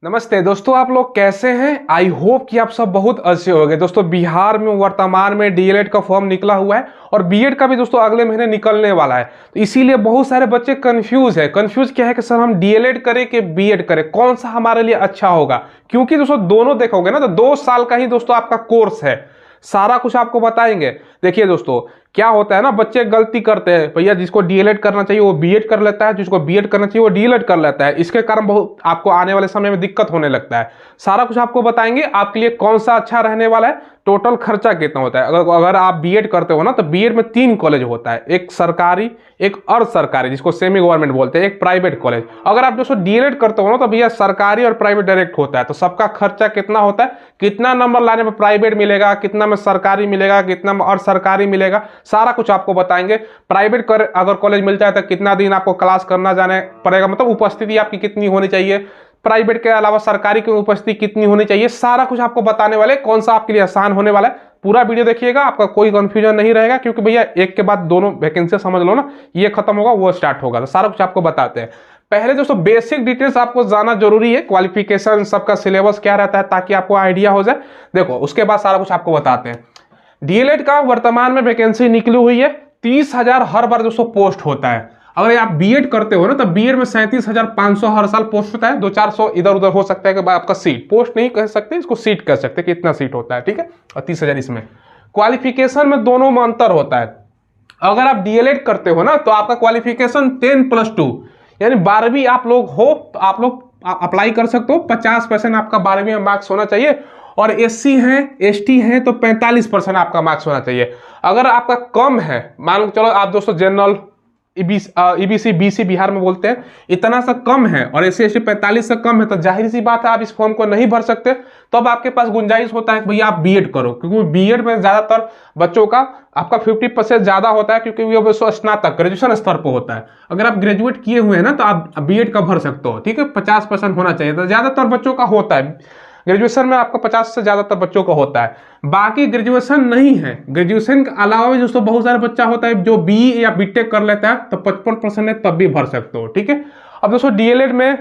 नमस्ते दोस्तों, आप लोग कैसे हैं। आई होप कि आप सब बहुत अच्छे होंगे। दोस्तों बिहार में वर्तमान में डीएलएड का फॉर्म निकला हुआ है और बीएड का भी दोस्तों अगले महीने निकलने वाला है। तो इसीलिए बहुत सारे बच्चे कंफ्यूज क्या है कि सर हम डीएलएड करें कि बीएड करें, कौन सा हमारे लिए अच्छा होगा। क्योंकि दोस्तों दोनों देखोगे ना तो 2 साल का ही दोस्तों आपका कोर्स है, सारा कुछ आपको बताएंगे। देखिए दोस्तों क्या होता है ना, बच्चे गलती करते हैं। भैया जिसको डीएलएड करना चाहिए वो बीएड कर लेता है, जिसको बीएड करना चाहिए वो डीएलएड कर लेता है। इसके कारण बहुत आपको आने वाले समय में दिक्कत होने लगता है। सारा कुछ आपको बताएंगे आपके लिए कौन सा अच्छा रहने वाला है, टोटल खर्चा कितना होता है। अगर आप बीएड करते हो ना तो बीएड में 3 कॉलेज होता है, एक सरकारी, एक अर्ध सरकारी जिसको सेमी गवर्नमेंट बोलते हैं, एक प्राइवेट कॉलेज। अगर आप दोस्तों डीएलएड करते हो ना तो भैया सरकारी और प्राइवेट डायरेक्ट होता है। तो सबका खर्चा कितना होता है, कितना नंबर लाने में प्राइवेट मिलेगा, कितना में सरकारी मिलेगा, कितना में अर्ध सरकारी मिलेगा, सारा कुछ आपको बताएंगे। प्राइवेट अगर कॉलेज मिलता है तो कितना दिन आपको क्लास करना जाने पड़ेगा, मतलब उपस्थिति आपकी कितनी होनी चाहिए, प्राइवेट के अलावा सरकारी की उपस्थिति कितनी होनी चाहिए, सारा कुछ आपको बताने वाले। कौन सा आपके लिए आसान होने वाला है, पूरा वीडियो देखिएगा, आपका कोई कंफ्यूजन नहीं रहेगा। क्योंकि भैया एक के बाद दोनों वैकेंसी समझ लो ना, ये खत्म होगा वो स्टार्ट होगा, तो सारा कुछ आपको बताते हैं। पहले दोस्तों बेसिक डिटेल्स आपको जानना जरूरी है, क्वालिफिकेशन, सबका सिलेबस क्या रहता है, ताकि आपको आइडिया हो जाए। देखो उसके बाद सारा कुछ आपको बताते हैं। डीएलएड का वर्तमान में वैकेंसी निकली हुई है, 30,000 हर बार दोस्तों पोस्ट होता है। अगर आप बीएड करते हो ना तो बीएड में 37,500 हर साल पोस्ट होता है। 200-400 इधर उधर हो सकता है कि आपका सीट, पोस्ट नहीं कह सकते, इसको सीट कह सकते कि इतना सीट होता है, ठीक है। और 30,000 इसमें क्वालिफिकेशन में दोनों में अंतर होता है। अगर आप डीएलएड करते हो ना तो आपका क्वालिफिकेशन 10+2 यानी 12वीं आप लोग हो तो आप लोग अप्लाई कर सकते हो। 50% आपका 12वीं में मार्क्स होना चाहिए। और एससी हैं, एसटी हैं तो 45% आपका मार्क्स होना चाहिए। अगर आपका कम है, मान लो चलो आप दोस्तों जनरल ईबीसी बीसी बिहार में बोलते हैं, इतना सा कम है और एससी एसटी 45 से कम है, तो जाहिर सी बात है आप इस फॉर्म को नहीं भर सकते। तो अब आपके पास गुंजाइश होता है कि भैया आप बीएड करो, क्योंकि बीएड में ज्यादातर बच्चों का आपका 50% ज्यादा होता है, क्योंकि वो स्नातक ग्रेजुएशन स्तर पर होता है। अगर आप ग्रेजुएट किए हुए हैं ना तो आप बीएड का भर सकते हो, ठीक है। 50% होना चाहिए, तो ज्यादातर बच्चों का होता है। ग्रेजुएशन में आपका 50 से ज्यादातर बच्चों का होता है। बाकी ग्रेजुएशन नहीं है, ग्रेजुएशन के अलावा भी दोस्तों बहुत सारे बच्चा होता है जो बीई या बीटेक कर लेता है, तो 55% है तब भी भर सकते हो, ठीक है। अब दोस्तों डीएलएड में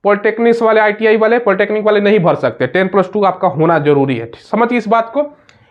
पॉलिटेक्निक्स वाले, आईटीआई वाले, पॉलिटेक्निक वाले नहीं भर सकते। 10+2 आपका होना जरूरी है, समझिए इस बात को।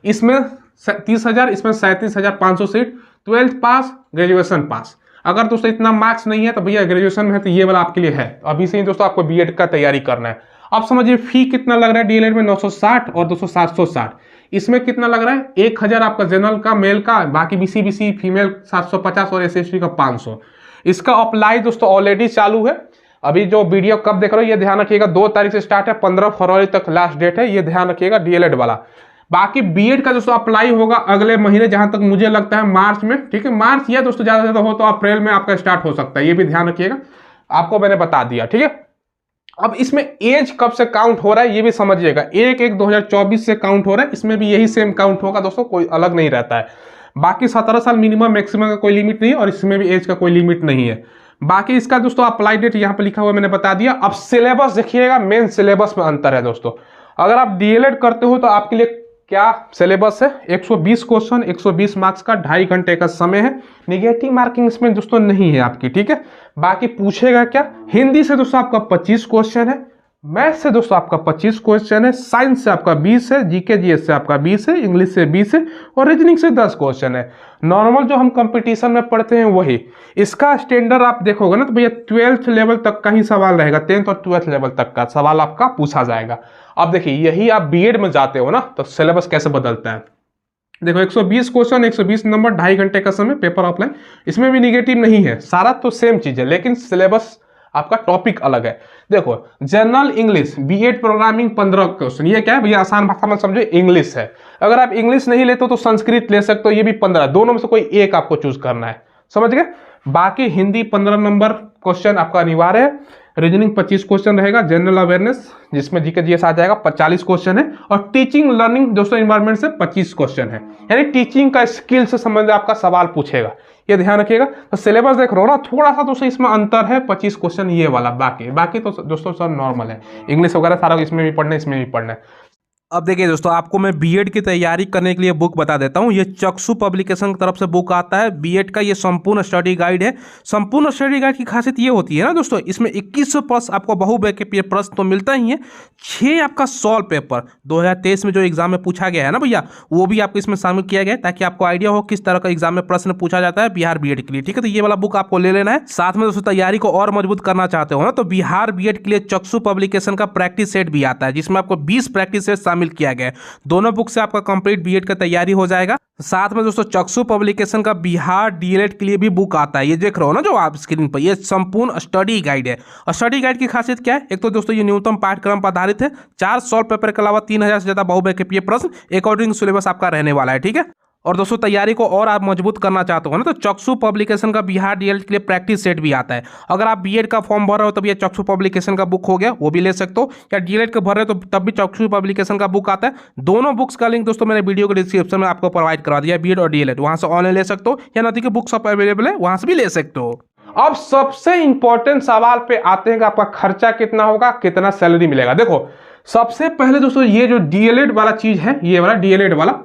इसमें 30,000, इसमें 37,500 सीट, 12th पास, ग्रेजुएशन पास। अगर दोस्तों इतना मार्क्स नहीं है तो भैया ग्रेजुएशन में है तो ये वाला आपके लिए है। अभी से ही दोस्तों आपको बीएड का तैयारी करना है। अब समझिए फी कितना लग रहा है डीएलएड में, 960 और 760। इसमें कितना लग रहा है, 1,000 आपका जनरल का, मेल का, बाकी बीसी फीमेल 750 और एससी का 500। इसका अप्लाई दोस्तों ऑलरेडी चालू है। अभी जो वीडियो कब देख रहे हो ये ध्यान रखिएगा, 2 तारीख से स्टार्ट है, 15 फरवरी तक लास्ट डेट है, ये ध्यान रखिएगा डीएलएड वाला। बाकी बीएड का दोस्तों अप्लाई होगा अगले महीने, जहां तक मुझे लगता है मार्च में, ठीक है। मार्च या दोस्तों ज्यादा से ज्यादा हो तो अप्रैल में आपका स्टार्ट हो सकता है, ये भी ध्यान रखिएगा, आपको मैंने बता दिया, ठीक है। अब इसमें एज कब से काउंट हो रहा है ये भी समझिएगा, 1/1/2024 से काउंट हो रहा है। इसमें भी यही सेम काउंट होगा दोस्तों, कोई अलग नहीं रहता है। बाकी 17 साल मिनिमम मैक्सिमम का कोई लिमिट नहीं है और इसमें भी एज का कोई लिमिट नहीं है। बाकी इसका दोस्तों अप्लाई डेट यहाँ पे लिखा हुआ मैंने बता दिया। अब सिलेबस देखिएगा, मेन सिलेबस में अंतर है दोस्तों। अगर आप डीएलएड करते हो तो आपके लिए क्या सिलेबस है, 120 क्वेश्चन, 120 मार्क्स का, 2.5 घंटे का समय है। निगेटिव मार्किंग इसमें दोस्तों नहीं है आपकी, ठीक है। बाकी पूछेगा क्या, हिंदी से दोस्तों आपका 25 क्वेश्चन है, मैथ से दोस्तों आपका 25 क्वेश्चन है, साइंस से आपका 20 है, जीके जीएस से आपका 20 है, इंग्लिश से 20 है और रीजनिंग से 10 क्वेश्चन है। नॉर्मल जो हम कंपटीशन में पढ़ते हैं वही। इसका स्टैंडर्ड आप देखोगे ना तो भैया 12th लेवल तक का ही सवाल रहेगा, 10th और 12th लेवल तक का सवाल आपका पूछा जाएगा। अब देखिए यही आप बीएड में जाते हो ना तो सिलेबस कैसे बदलता है। देखो 120 क्वेश्चन, 120 नंबर, 2.5 घंटे का समय, पेपर ऑफलाइन, इसमें भी निगेटिव नहीं है, सारा तो सेम चीज है, लेकिन सिलेबस आपका टॉपिक अलग है। देखो general English BEd programming 15 question, ये क्या है भैया, आसान भाषा में समझो, इंग्लिश है। अगर आप इंग्लिश नहीं लेते हो तो संस्कृत ले सकते हो, ये भी 15, दोनों में से कोई एक आपको चूज करना है, समझ गए। बाकी हिंदी 15 नंबर क्वेश्चन आपका अनिवार्य है, रीजनिंग 25 क्वेश्चन रहेगा, जनरल अवेयरनेस जिसमें जीके जीएस आ जाएगा 40 क्वेश्चन है, और टीचिंग लर्निंग दोस्तों इन्वायरमेंट से 25 क्वेश्चन है, यानी टीचिंग का स्किल से संबंधित आपका सवाल पूछेगा, ये ध्यान रखिएगा। तो सिलेबस देख रहे हो ना, थोड़ा सा दोस्तों इसमें अंतर है, 25 क्वेश्चन ये वाला, बाकी तो दोस्तों सब नॉर्मल है। इंग्लिश वगैरह सारा इसमें भी पढ़ना है, इसमें भी पढ़ना है। अब देखिए दोस्तों, आपको मैं बीएड की तैयारी करने के लिए बुक बता देता हूँ। ये चक्षु पब्लिकेशन की तरफ से बुक आता है बीएड का, ये संपूर्ण स्टडी गाइड है। संपूर्ण स्टडी गाइड की खासियत ये होती है ना दोस्तों, इसमें 2100 प्लस आपको बहुविकल्पीय प्रश्न तो मिलता ही है, 6 आपका सॉल्व पेपर 2023 में जो एग्जाम में पूछा गया है ना भैया, वो भी आपको इसमें शामिल किया गया है, ताकि आपको आइडिया हो किस तरह का एग्जाम में प्रश्न पूछा जाता है बिहार बीएड के लिए। ठीक है, तो ये वाला बुक आपको ले लेना है। साथ में दोस्तों, तैयारी को और मजबूत करना चाहते हो ना, तो बिहार बीएड के लिए चक्षु पब्लिकेशन का प्रैक्टिस सेट भी आता है, जिसमें आपको 20 प्रैक्टिस सेट शामिल किया गया है। दोनों बुक से आपका कंप्लीट बीएड का तैयारी हो जाएगा। साथ में दोस्तों, चक्षु पब्लिकेशन का बिहार डीएलएड के लिए भी बुक आता है। ये देख रहे हो ना जो आप स्क्रीन पर, ये संपूर्ण स्टडी गाइड है। और स्टडी गाइड की खासियत क्या है, एक तो दोस्तों ये न्यूनतम पाठ्यक्रम पर आधारित है, 4 सॉल्व पेपर के अलावा 3000 से ज्यादा बहुविकल्पीय प्रश्न अकॉर्डिंग सिलेबस आपका रहने वाला है। ठीक है, और दोस्तों तैयारी को और आप मजबूत करना चाहते हो ना, तो चक्षु पब्लिकेशन का बिहार डीएलएड के लिए प्रैक्टिस सेट भी आता है। अगर आप बीएड का फॉर्म भर रहे हो तब ये चक्षु पब्लिकेशन का बुक हो गया, वो भी ले सकते हो, या डीएलएड का भर रहे हो तो तब भी चक्षु पब्लिकेशन का बुक आता है। दोनों बुक्स का लिंक दोस्तों मैंने वीडियो के डिस्क्रिप्शन में आपको प्रोवाइड करवा दिया, बीएड और डीएलएड, वहां से ऑनलाइन ले सकते हो, या नदी के बुक्स आप अवेलेबल है वहां से भी ले सकते हो। अब सबसे इंपॉर्टेंट सवाल पे आते हैं कि आपका खर्चा कितना होगा, कितना सैलरी मिलेगा। देखो, सबसे पहले दोस्तों ये जो डीएलएड वाला चीज है, ये वाला डीएलएड वाला,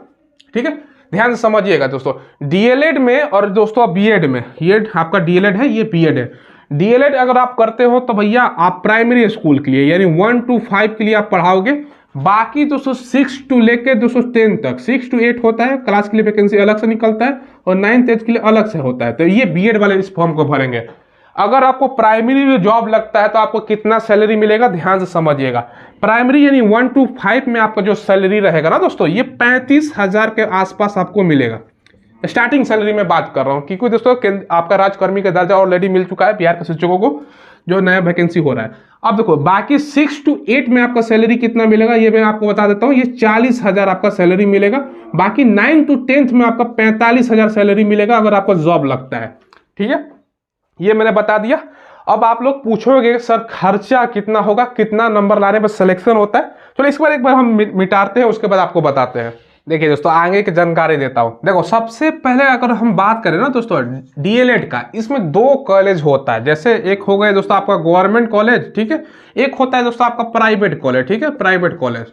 ठीक है, ध्यान से समझिएगा दोस्तों। डीएलएड में और दोस्तों बीएड में, ये आपका डीएलएड है, ये बीएड है। डीएलएड अगर आप करते हो तो भैया आप प्राइमरी स्कूल के लिए यानी 1 to 5 के लिए आप पढ़ाओगे। बाकी दोस्तों 6 to लेके दोस्तों 10 तक, 6 to 8 होता है क्लास के लिए वैकेंसी अलग से निकलता है, और 9th 8th के लिए अलग से होता है। तो ये बीएड वाले इस फॉर्म को भरेंगे। अगर आपको प्राइमरी में जॉब लगता है तो आपको कितना सैलरी मिलेगा, ध्यान से समझिएगा। प्राइमरी यानी 1 to 5 में आपका जो सैलरी रहेगा ना दोस्तों, ये 35,000 के आसपास आपको मिलेगा। स्टार्टिंग सैलरी में बात कर रहा हूँ, क्योंकि दोस्तों आपका राजकर्मी का दर्जा ऑलरेडी मिल चुका है बिहार के शिक्षकों को, जो नया वैकेंसी हो रहा है। अब देखो, बाकी 6 to 8 में आपका सैलरी कितना मिलेगा ये मैं आपको बता देता हूँ। ये 40,000 आपका सैलरी मिलेगा। बाकी 9 to 10th में आपका 45,000 सैलरी मिलेगा अगर आपको जॉब लगता है। ठीक है, ये मैंने बता दिया। अब आप लोग पूछोगे सर खर्चा कितना होगा, कितना नंबर लाने पर सिलेक्शन होता है। चलो इसके बाद एक बार हम मिटाते हैं, उसके बाद आपको बताते हैं। देखिए दोस्तों, आगे की जानकारी देता हूं। देखो, सबसे पहले अगर हम बात करें ना दोस्तों डीएलएड का, इसमें 2 कॉलेज होता है। जैसे एक हो गए दोस्तों आपका गवर्नमेंट कॉलेज, ठीक है, एक होता है दोस्तों आपका प्राइवेट कॉलेज। ठीक है, प्राइवेट कॉलेज,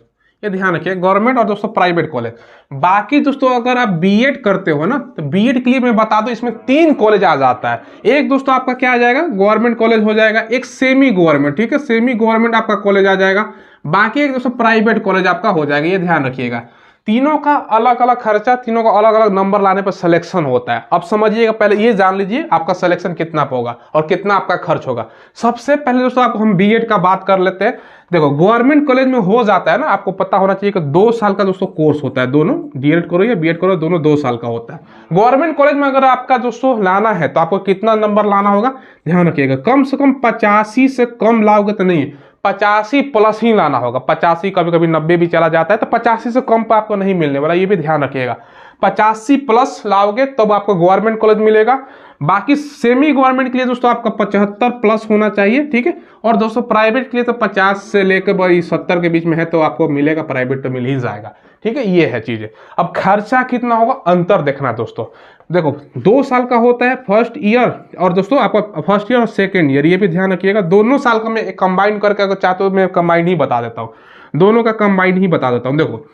ये ध्यान रखिए, गवर्नमेंट और दोस्तों प्राइवेट कॉलेज। बाकी दोस्तों अगर आप बीएड करते हो ना, तो बीएड के लिए मैं बता दूं इसमें 3 कॉलेज आ जाता है। एक दोस्तों आपका क्या आ जाएगा, गवर्नमेंट कॉलेज हो जाएगा, एक सेमी गवर्नमेंट, ठीक है, सेमी गवर्नमेंट आपका कॉलेज आ जाएगा, बाकी एक दोस्तों प्राइवेट कॉलेज आपका हो जाएगा। ये ध्यान रखिएगा, तीनों का अलग अलग खर्चा, तीनों का अलग अलग नंबर लाने पर सिलेक्शन होता है। अब समझिएगा, पहले ये जान लीजिए आपका सिलेक्शन कितना होगा और कितना आपका खर्च होगा। सबसे पहले दोस्तों आपको हम बीएड का बात कर लेते हैं। देखो, गवर्नमेंट कॉलेज में हो जाता है ना, आपको पता होना चाहिए कि 2 साल का दोस्तों कोर्स होता है। दोनों डीएड करो या बीएड करो, दोनों 2 साल का होता है। गवर्नमेंट कॉलेज में अगर आपका दोस्तों लाना है तो आपको कितना नंबर लाना होगा, ध्यान रखिएगा, कम से कम 85 से कम लाओगे तो नहीं, 85 प्लस ही लाना होगा। 85, कभी कभी 90 भी चला जाता है, तो 85 से कम पर आपको नहीं मिलने वाला, ये भी ध्यान रखिएगा। 85 प्लस लाओगे तब आपको गवर्नमेंट कॉलेज मिलेगा। बाकी सेमी गवर्नमेंट के लिए दोस्तों आपका 75 प्लस होना चाहिए। ठीक है, और दोस्तों प्राइवेट के लिए तो 50 से लेकर 70 के बीच में है तो आपको मिलेगा, प्राइवेट तो मिल ही जाएगा। ठीक है, ये है चीजें। अब खर्चा कितना होगा, अंतर देखना दोस्तों। देखो, 2 साल का होता है फर्स्ट ईयर, और दोस्तों आपका फर्स्ट ईयर और सेकेंड ईयर, ये भी ध्यान रखिएगा। दोनों साल का मैं कंबाइन करके अगर चाहते हो मैं कंबाइन ही बता देता हूँ, दोनों का कंबाइन ही बता देता हूँ। देखो,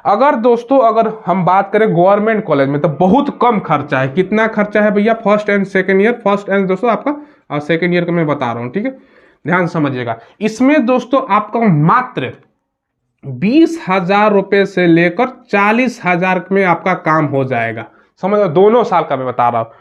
अगर दोस्तों अगर हम बात करें गवर्नमेंट कॉलेज में तो बहुत कम खर्चा है। कितना खर्चा है भैया, first and second year, first and दोस्तों आपका और सेकेंड ईयर का मैं बता रहा हूँ। ठीक है, ध्यान समझिएगा। इसमें दोस्तों आपका मात्र 20,000 रुपए से लेकर 40,000 में आपका काम हो जाएगा। समझ लो, दोनों साल का मैं बता रहा हूँ।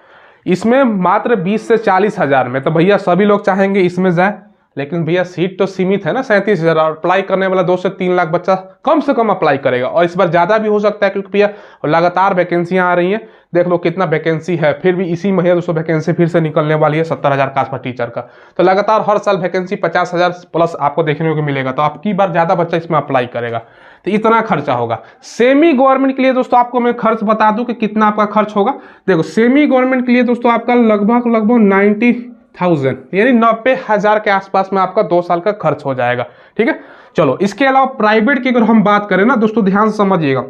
इसमें मात्र 20 से 40,000 में, तो भैया सभी लोग चाहेंगे इसमें जाए, लेकिन भैया सीट तो सीमित है ना, 37,000, और अप्लाई करने वाला 2 से 3 लाख बच्चा कम से कम अप्लाई करेगा। और इस बार ज़्यादा भी हो सकता है, क्योंकि भैया लगातार वैकेंसियाँ आ रही हैं। देख लो कितना वैकेंसी है, फिर भी इसी महीने दोस्तों वैकेंसी फिर से निकलने वाली है 70,000 के आसपास टीचर का। तो लगातार हर साल वैकेंसी 50,000 प्लस आपको देखने को मिलेगा, तो आपकी बार ज़्यादा बच्चा इसमें अप्लाई करेगा, तो इतना खर्चा होगा। सेमी गवर्नमेंट के लिए दोस्तों आपको मैं खर्च बता दूं कि कितना आपका खर्च होगा। देखो, सेमी गवर्नमेंट के लिए दोस्तों आपका लगभग 90,000 यानी 90,000 के आसपास में आपका 2 साल का खर्च हो जाएगा। ठीक है, चलो इसके अलावा प्राइवेट की अगर हम बात करें ना दोस्तों, ध्यान समझिएगा,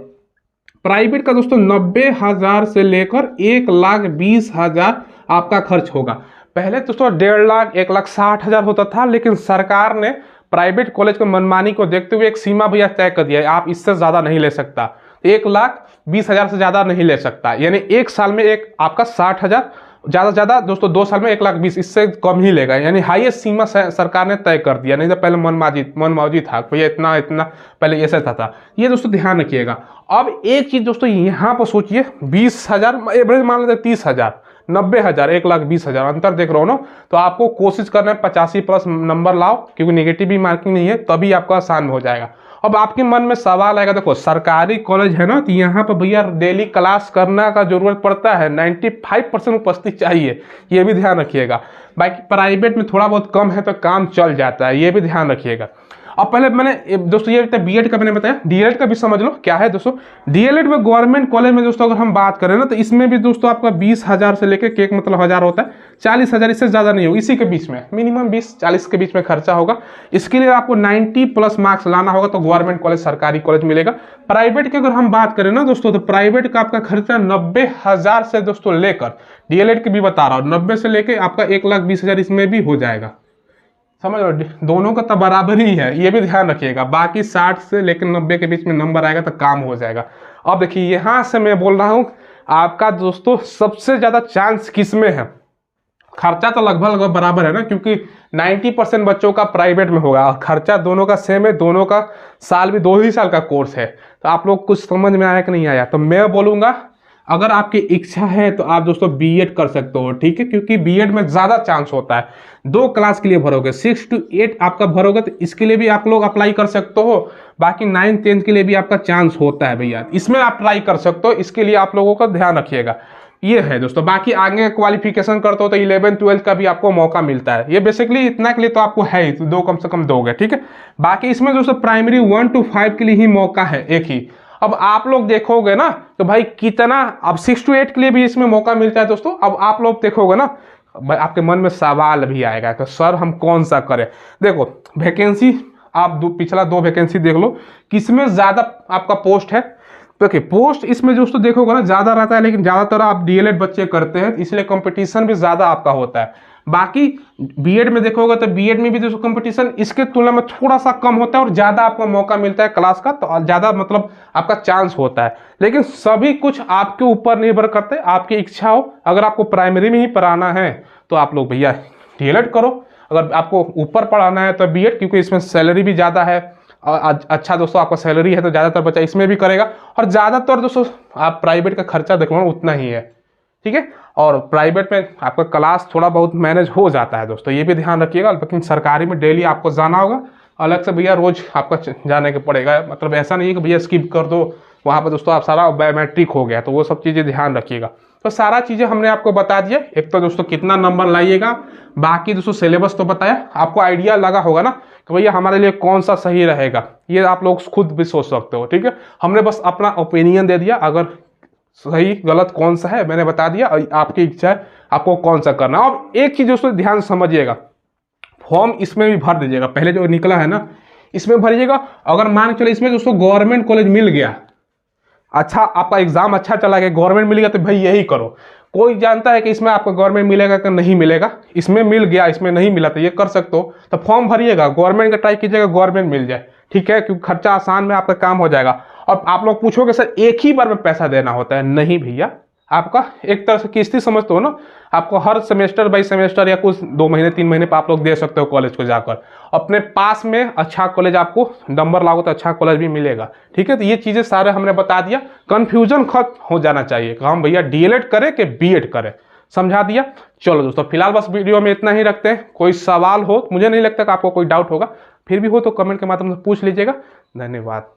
प्राइवेट का दोस्तों 90,000 से लेकर 1,20,000 आपका खर्च होगा। पहले दोस्तों 1.5 लाख 1,60,000 होता था, लेकिन सरकार ने प्राइवेट कॉलेज के मनमानी को देखते हुए एक सीमा भैया तय कर दिया है, आप इससे ज़्यादा नहीं ले सकता, 1,20,000 से ज़्यादा नहीं ले सकता। यानी एक साल में एक आपका 60,000, ज़्यादा से ज़्यादा दोस्तों 2 साल में 1,20,000, इससे कम ही लेगा। यानी हाईएस्ट सीमा सरकार ने तय कर दिया, नहीं तो पहले मनमौजी था भैया, इतना इतना पहले ऐसा था। ये दोस्तों ध्यान रखिएगा। अब एक चीज़ दोस्तों यहाँ पर सोचिए, 20,000 एवरेज मान लेते 30,000, 90,000, 1,20,000 अंतर देख रहा हो ना। तो आपको कोशिश करना है 85+ नंबर लाओ, क्योंकि नेगेटिव भी मार्किंग नहीं है, तभी आपका आसान हो जाएगा। अब आपके मन में सवाल आएगा, देखो सरकारी कॉलेज है ना, तो यहाँ पर भैया डेली क्लास करना का जरूरत पड़ता है, 95% उपस्थिति चाहिए, ये भी ध्यान रखिएगा। बाकी प्राइवेट में थोड़ा बहुत कम है तो काम चल जाता है, ये भी ध्यान रखिएगा। अब पहले मैंने दोस्तों ये बीएड का मैंने बताया, डीएलएड का भी समझ लो क्या है दोस्तों। डीएलएड में गवर्नमेंट कॉलेज में दोस्तों अगर हम बात करें ना, तो इसमें भी दोस्तों आपका 20,000 से लेकर केक मतलब 1,000 होता है, 40,000 इससे ज़्यादा नहीं होगा, इसी के बीच में मिनिमम 20-40 के बीच में खर्चा होगा। इसके लिए आपको 90+ मार्क्स लाना होगा तो गवर्नमेंट कॉलेज, सरकारी कॉलेज मिलेगा। प्राइवेट की अगर हम बात करें ना दोस्तों, तो प्राइवेट का आपका खर्चा 90,000 से दोस्तों लेकर, डीएलएड की भी बता रहा हूँ, 90 से लेकर आपका 1,20,000 इसमें भी हो जाएगा। समझ लो, दोनों का तो बराबर ही है, ये भी ध्यान रखिएगा। बाकी 60 से लेकर 90 के बीच में नंबर आएगा तो काम हो जाएगा। अब देखिए यहाँ से मैं बोल रहा हूँ, आपका दोस्तों सबसे ज़्यादा चांस किस में है। खर्चा तो लगभग बराबर है ना, क्योंकि 90% बच्चों का प्राइवेट में होगा और खर्चा दोनों का सेम है, दोनों का साल भी 2 ही साल का कोर्स है। तो आप लोग कुछ समझ में आया कि नहीं आया। तो मैं बोलूँगा अगर आपकी इच्छा है तो आप दोस्तों बीएड कर सकते हो, ठीक है, क्योंकि बीएड में ज़्यादा चांस होता है। 2 क्लास के लिए भरोगे, 6 to 8 आपका भरोगे तो इसके लिए भी आप लोग अप्लाई कर सकते हो। बाकी 9th-10th के लिए भी आपका चांस होता है भैया, इसमें आप ट्राई कर सकते हो। इसके लिए आप लोगों का ध्यान रखिएगा। ये है दोस्तों। बाकी आगे क्वालिफिकेशन करते हो तो 11th-12th का भी आपको मौका मिलता है। ये बेसिकली इतना के लिए तो आपको है ही, तो 2 कम से कम दोगे, ठीक है। बाकी इसमें दोस्तों प्राइमरी 1 to 5 के लिए ही मौका है, एक ही। अब आप लोग देखोगे ना तो भाई कितना, अब 6 to 8 के लिए भी इसमें मौका मिलता है दोस्तों। अब आप लोग देखोगे ना, आपके मन में सवाल भी आएगा कि सर हम कौन सा करें। देखो वैकेंसी आप पिछला 2 वैकेंसी देख लो, किसमें ज़्यादा आपका पोस्ट है। देखिए पोस्ट इसमें दोस्तों देखोगे ना ज़्यादा रहता है, लेकिन ज़्यादातर आप डीएलएड बच्चे करते हैं, इसलिए कंपटीशन भी ज़्यादा आपका होता है। बाकी बीएड में देखोगे तो बीएड में भी दोस्तों कंपटीशन इसके तुलना में थोड़ा सा कम होता है और ज़्यादा आपको मौका मिलता है क्लास का, तो ज़्यादा मतलब आपका चांस होता है। लेकिन सभी कुछ आपके ऊपर निर्भर करते हैं, आपकी इच्छा हो। अगर आपको प्राइमरी में ही पढ़ाना है तो आप लोग भैया डीएलएड करो, अगर आपको ऊपर पढ़ाना है तो बीएड, क्योंकि इसमें सैलरी भी ज़्यादा है। अच्छा दोस्तों आपका सैलरी है तो ज़्यादातर बच्चा इसमें भी करेगा, और ज़्यादातर दोस्तों आप प्राइवेट का खर्चा देखो उतना ही है, ठीक है। और प्राइवेट में आपका क्लास थोड़ा बहुत मैनेज हो जाता है दोस्तों, ये भी ध्यान रखिएगा। लेकिन सरकारी में डेली आपको जाना होगा, अलग से भैया रोज आपका जाने के पड़ेगा। मतलब ऐसा नहीं है कि भैया स्किप कर दो, वहाँ पर दोस्तों आप सारा बायोमेट्रिक हो गया, तो वो सब चीज़ें ध्यान रखिएगा। तो सारा चीज़ें हमने आपको बता दिया। एक तो दोस्तों कितना नंबर लाइएगा, बाकी दोस्तों सिलेबस तो बताया, आपको आइडिया लगा होगा ना कि भैया हमारे लिए कौन सा सही रहेगा। ये आप लोग खुद भी सोच सकते हो, ठीक है। हमने बस अपना ओपिनियन दे दिया, अगर सही गलत कौन सा है मैंने बता दिया, और आपकी इच्छा है आपको कौन सा करना। अब एक चीज़ दोस्तों ध्यान समझिएगा, फॉर्म इसमें भी भर दीजिएगा, पहले जो निकला है ना इसमें भरिएगा। अगर मान चले इसमें दोस्तों गवर्नमेंट कॉलेज मिल गया, अच्छा आपका एग्जाम अच्छा चला गया, गवर्नमेंट मिल गया, तो भाई यही करो। कोई जानता है कि इसमें आपको गवर्नमेंट मिलेगा कि नहीं मिलेगा, इसमें मिल गया इसमें नहीं मिला तो ये कर सकते हो, तो फॉर्म भरिएगा, गवर्नमेंट का ट्राई कीजिएगा, गवर्नमेंट मिल जाए, ठीक है, क्योंकि खर्चा आसान में आपका काम हो जाएगा। और आप लोग पूछोगे सर एक ही बार में पैसा देना होता है, नहीं भैया, आपका एक तरह से किस्ती समझते हो ना, आपको हर सेमेस्टर बाई सेमेस्टर या कुछ 2 महीने 3 महीने पर आप लोग दे सकते हो कॉलेज को जाकर। अपने पास में अच्छा कॉलेज, आपको नंबर लागो तो अच्छा कॉलेज भी मिलेगा, ठीक है। तो ये चीज़ें सारे हमने बता दिया, कन्फ्यूजन खत्म हो जाना चाहिए कि हम भैया डीएलएड करें कि बीएड करें, समझा दिया। चलो दोस्तों फिलहाल बस वीडियो में इतना ही रखते हैं। कोई सवाल हो, मुझे नहीं लगता कि आपको कोई डाउट होगा, फिर भी हो तो कमेंट के माध्यम से पूछ लीजिएगा। धन्यवाद।